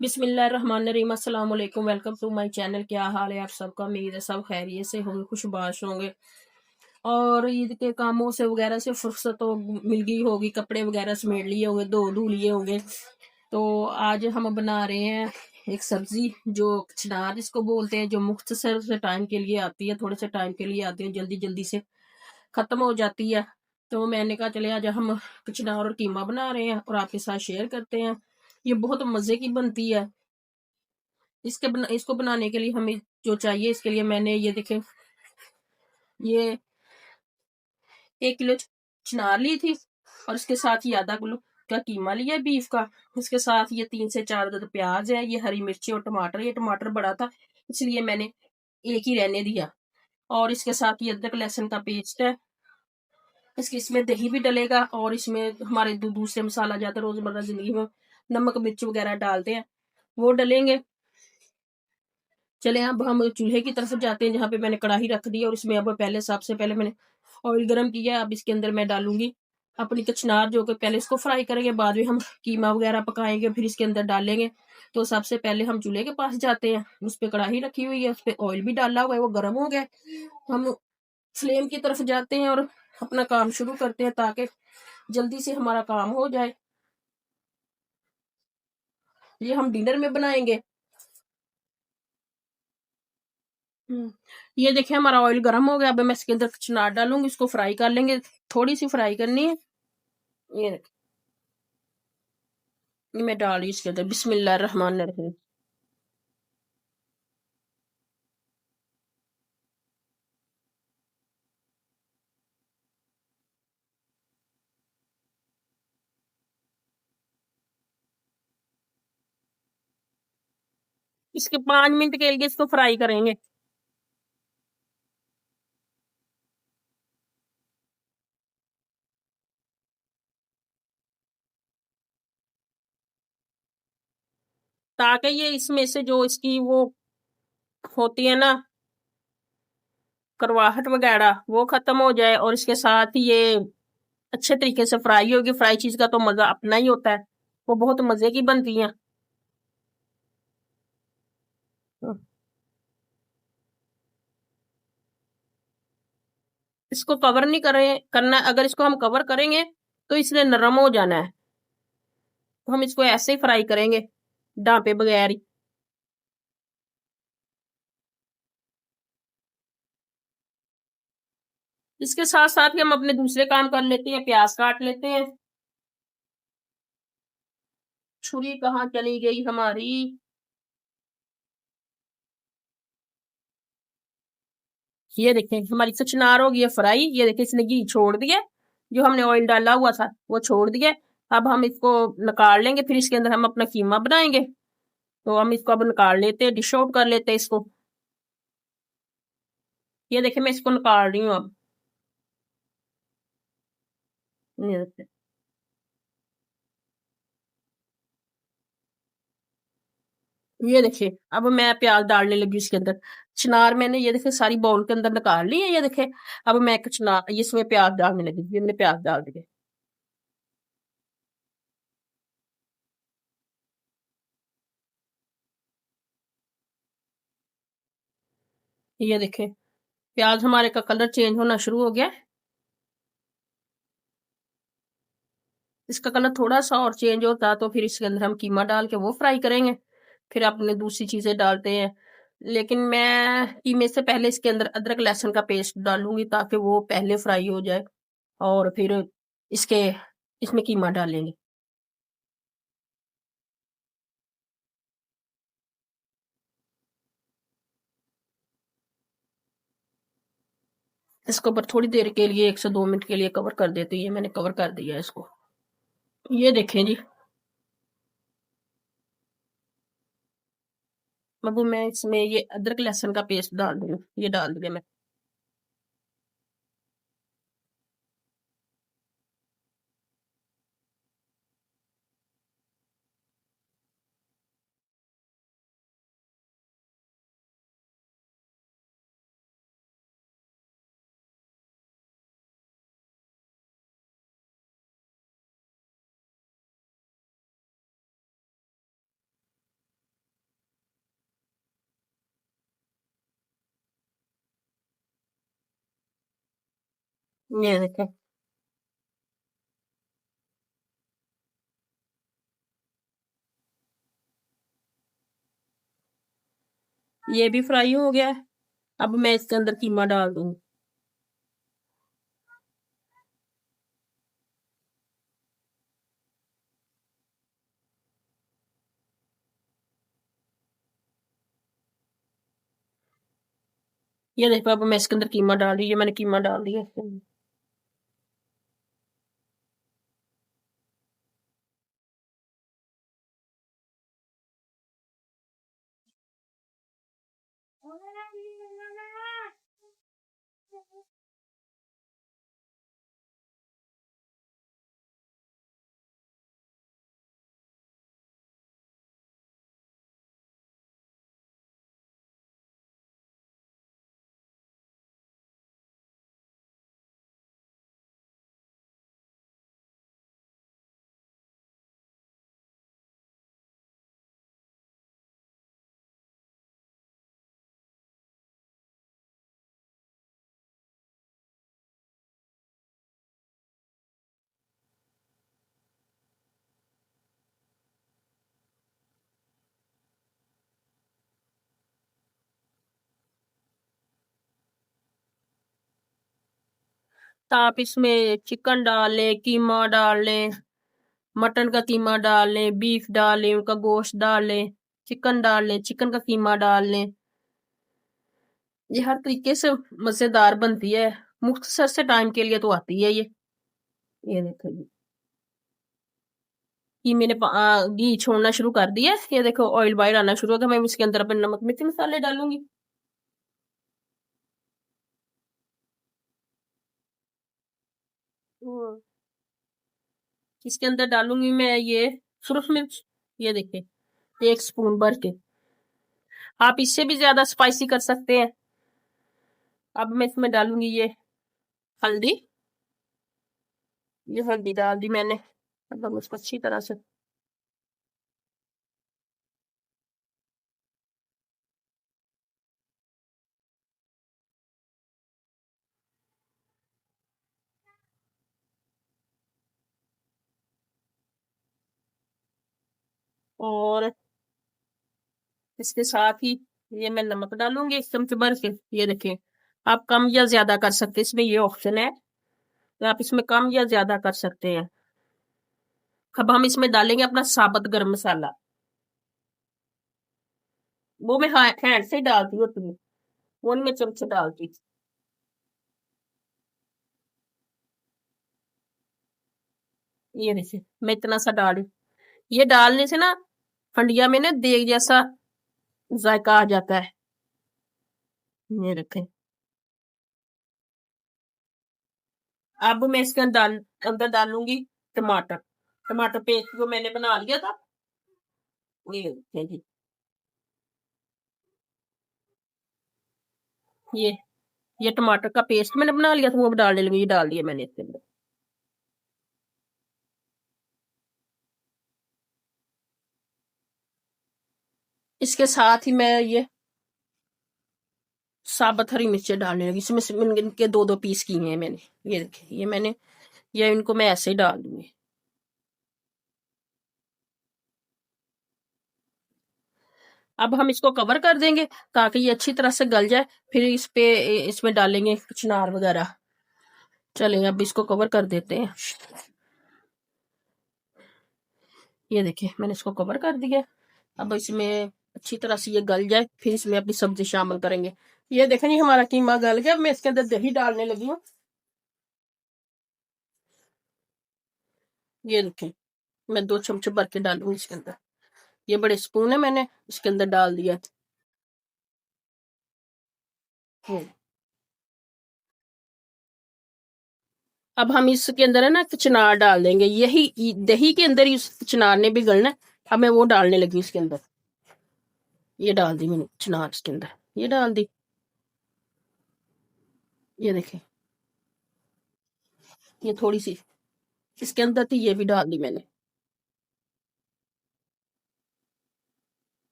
बिस्मिल्लाहिर्रहमानिर्रहीम अस्सलाम वालेकुम। Welcome to my channel. क्या हाल है आप सबका? उम्मीद है सब खैरियत से होंगे, खुशबाश होंगे और ईद के कामों से वगैरह से फुर्सत तो मिल गई होगी, कपड़े वगैरह समेट लिए होंगे, धो लिए होंगे। तो आज हम बना रहे हैं एक सब्जी जो चिनार जिसको बोलते हैं, जो मुख्तसर से टाइम के लिए आती है, थोड़े से टाइम के लिए आती है, जल्दी जल्दी से खत्म हो जाती है। तो मैंने कहा चले आज हम चिनार और कीमा बना रहे हैं और आपके साथ शेयर करते हैं। ये बहुत मजे की बनती है। इसको बनाने के लिए हमें जो चाहिए, इसके लिए मैंने ये देखें, ये 1 किलो चिनार ली थी और इसके साथ ही आधा किलो का कीमा लिया है बीफ का। इसके साथ ये 3 से 4 अदद प्याज है, ये हरी मिर्ची और टमाटर। ये टमाटर बड़ा था इसलिए मैंने एक ही रहने दिया। और इसके साथ ये अदरक लहसुन का पेस्ट है। इसमें दही भी डलेगा और इसमें हमारे दूसरे मसाला ज्यादा रोजमर्रा जिंदगी में नमक मिर्च वगैरह डालते हैं, वो डलेंगे। चले अब हम चूल्हे की तरफ जाते हैं, जहाँ पे मैंने कढ़ाई रख दी और इसमें अब सबसे पहले मैंने ऑयल गर्म किया है। अब इसके अंदर मैं डालूंगी अपनी कचनार, जो कि पहले इसको फ्राई करेंगे, बाद में हम कीमा वगैरह पकाएंगे, फिर इसके अंदर डालेंगे। तो सबसे पहले हम चूल्हे के पास जाते हैं, उस पर कढ़ाई रखी हुई है, उस पर ऑयल भी डाला हुआ है, वो गर्म हो गया। हम फ्लेम की तरफ जाते हैं और अपना काम शुरू करते हैं ताकि जल्दी से हमारा काम हो जाए। ये हम डिनर में बनाएंगे। ये देखिए हमारा ऑयल गर्म हो गया। अब मैं इसके अंदर चिनार डालूंगी, इसको फ्राई कर लेंगे, थोड़ी सी फ्राई करनी है। ये मैं डाल रही इसके अंदर, बिस्मिल्लाहिर्रहमानिर्रहीम। इसके 5 मिनट के लिए इसको फ्राई करेंगे। ताकि ये इसमें से जो इसकी वो होती है ना, करवाहट वगैरह, वो खत्म हो जाए और इसके साथ ही ये अच्छे तरीके से फ्राई होगी। फ्राई चीज का तो मजा अपना ही होता है, वो बहुत मजे की बनती है। इसको कवर नहीं करना। अगर इसको हम कवर करेंगे तो इसने नरम हो जाना है। तो हम इसको ऐसे ही फ्राई करेंगे, ढांपे बगैर ही। इसके साथ साथ ही हम अपने दूसरे काम कर लेते हैं, प्याज काट लेते हैं। छुरी कहाँ चली गई हमारी? ये देखें हमारी सचनार हो गई है फ्राई। ये देखें इसने घी छोड़ दिया, जो हमने ऑयल डाला हुआ था वो छोड़ दिया। अब हम इसको निकाल लेंगे, फिर इसके अंदर हम अपना कीमा बनाएंगे। तो हम इसको अब निकाल लेते हैं, डिश आउट कर लेते हैं इसको। ये देखें मैं इसको निकाल रही हूँ अब। ये देखें। ये देखिए अब मैं प्याज डालने लगी इसके अंदर। चिनार मैंने ये देखे सारी बाउल के अंदर निकाल ली है। ये देखे अब मैं चिनार इसमें प्याज डालने लगी। ये मैंने प्याज डाल दिए। ये देखे प्याज हमारे का कलर चेंज होना शुरू हो गया। इसका कलर थोड़ा सा और चेंज होता तो फिर इसके अंदर हम कीमा डाल के वो फ्राई करेंगे, फिर अपने दूसरी चीजें डालते हैं। लेकिन मैं कीमे से पहले इसके अंदर अदरक लहसुन का पेस्ट डालूंगी ताकि वो पहले फ्राई हो जाए और फिर इसके इसमें कीमा डालेंगे। इसको पर थोड़ी देर के लिए 1 से 2 मिनट के लिए कवर कर देते हैं। ये मैंने कवर कर दिया है इसको। ये देखें जी, अब मैं इसमें ये अदरक लहसुन का पेस्ट डाल दूंगी। ये डाल दिया मैं। ये देखें, ये भी फ्राई हो गया है। अब मैं इसके अंदर कीमा डाल दूंगी। ये देखो, अब मैं इसके अंदर कीमा डाल रही, ये मैंने कीमा डाल दिया इसके अंदर। तो आप इसमें चिकन डाल लें, कीमा डाल लें, मटन का कीमा डाल लें, बीफ डाल लें, उनका गोश्त डाल लें, चिकन डाल लें, चिकन का कीमा डाल लें। ये हर तरीके से मजेदार बनती है। मुख्तसर से टाइम के लिए तो आती है ये देखो जी। ये मैंने घी छोड़ना शुरू कर दिया है। ये देखो, ऑयल बाहर आना शुरू हो गया। मैं इसके अंदर अपने नमक मिर्च मसाले डालूंगी। हम्म, इसके अंदर डालूंगी मैं ये सुरख मिर्च। ये देखिए, 1 स्पून भर के। आप इससे भी ज्यादा स्पाइसी कर सकते हैं। अब मैं इसमें डालूंगी ये हल्दी। ये हल्दी डाल दी मैंने। मतलब उसको अच्छी तरह से। और इसके साथ ही ये मैं नमक डालूंगी 1 चम्मच भर के। ये देखिए, आप कम या ज्यादा कर सकते हैं, इसमें ये ऑप्शन है। तो आप इसमें कम या ज्यादा कर सकते हैं। अब हम इसमें डालेंगे अपना साबुत गरम मसाला। वो मैं हैंड से ही डालती हूँ तुम्हें, वो नहीं मैं चमचे डालती। ये देखिए, मैं इतना सा डाली। ये डालने से ना हंडिया में ना देग जैसा जायका आ जाता है। ये रखें। अब मैं इसके अंदर डालूंगी टमाटर। टमाटर पेस्ट जो मैंने बना लिया था, ये देखिए जी। ये ये टमाटर का पेस्ट मैंने बना लिया था, वो डालने लगी। ये डाल दिया मैंने इसके अंदर। इसके साथ ही मैं ये साबुत हरी मिर्चें डालने लगी। इसमें से मैंने इनके 2-2 पीस किए हैं मैंने। ये देखिए, ये मैंने, ये इनको मैं ऐसे ही डाल दूंगी। अब हम इसको कवर कर देंगे ताकि ये अच्छी तरह से गल जाए। फिर इसमें डालेंगे कचनार वगैरह। चलिए, अब इसको कवर कर देते हैं। ये देखिए, मैंने इसको कवर कर दिया। अब इसमें अच्छी तरह से ये गल जाए, फिर इसमें अपनी सब्जी शामिल करेंगे। ये देखें जी, हमारा कीमा गल गया। अब मैं इसके अंदर दही डालने लगी हूँ। ये देखें, मैं 2 चम्मच भर के डालूंगी इसके अंदर। ये बड़े स्पून है, मैंने इसके अंदर डाल दिया। हम्म। अब हम इसके अंदर है ना कचनार डाल देंगे। यही दही के अंदर ही उस कचनार ने भी गलना है। अब मैं वो डालने लगी इसके अंदर। ये डाल दी मैंने कचनार इसके अंदर। ये डाल दी। ये देखें, ये थोड़ी सी इसके अंदर थी, ये भी डाल दी मैंने।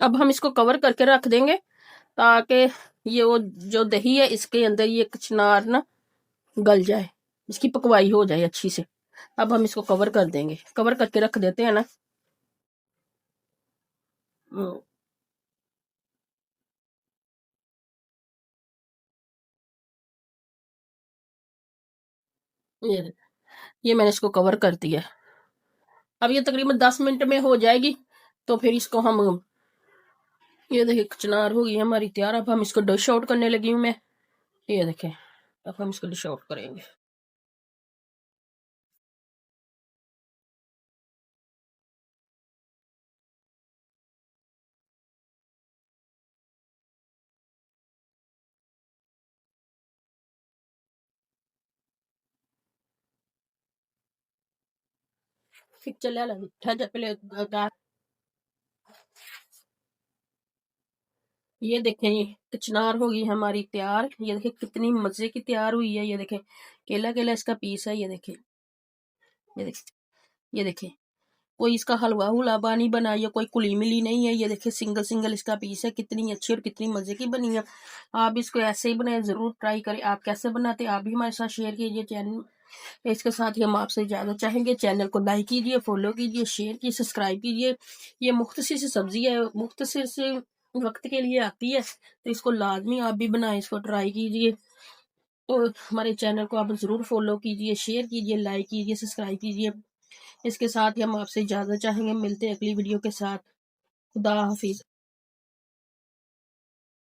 अब हम इसको कवर करके रख देंगे ताकि ये वो जो दही है इसके अंदर ये कचनार ना गल जाए, इसकी पकवाई हो जाए अच्छी से। अब हम इसको कवर कर देंगे, कवर करके रख देते हैं ना। ये ये मैंने इसको कवर कर दिया। अब ये तकरीबन 10 मिनट में हो जाएगी, तो फिर इसको हम, ये देखिए कचनार हो गई हमारी तैयार। अब हम इसको डिश आउट करने लगी हूँ मैं। ये देखें, अब हम इसको डिश आउट करेंगे। फिर चले पहले ये देखें, ये कचनार होगी हमारी तैयार। ये देखें कितनी मजे की तैयार हुई है। ये देखें केला केला इसका पीस है। ये देखें, ये देखें, ये देखें, कोई इसका हलवा हुलाबा नहीं बना, या कोई कुली मिली नहीं है। ये देखिए सिंगल सिंगल इसका पीस है। कितनी अच्छी और कितनी मजे की बनी है। आप इसको ऐसे ही बनाए, जरूर ट्राई करें। आप कैसे बनाते हैं आप भी हमारे साथ शेयर कीजिए चैनल। इसके साथ ही हम आपसे इजाजत चाहेंगे। चैनल को लाइक कीजिए, फॉलो कीजिए, शेयर कीजिए, सब्सक्राइब कीजिए। ये मुख्तसर सी सब्जी है, मुख्तसर से वक्त के लिए आती है, तो इसको लाजमी आप भी बनाए, इसको ट्राई कीजिए। और हमारे चैनल को आप जरूर फॉलो कीजिए, शेयर कीजिए, लाइक कीजिए, सब्सक्राइब कीजिए। इसके साथ ही हम आपसे इजाजत चाहेंगे। मिलते हैं अगली वीडियो के साथ। खुदा हाफिज।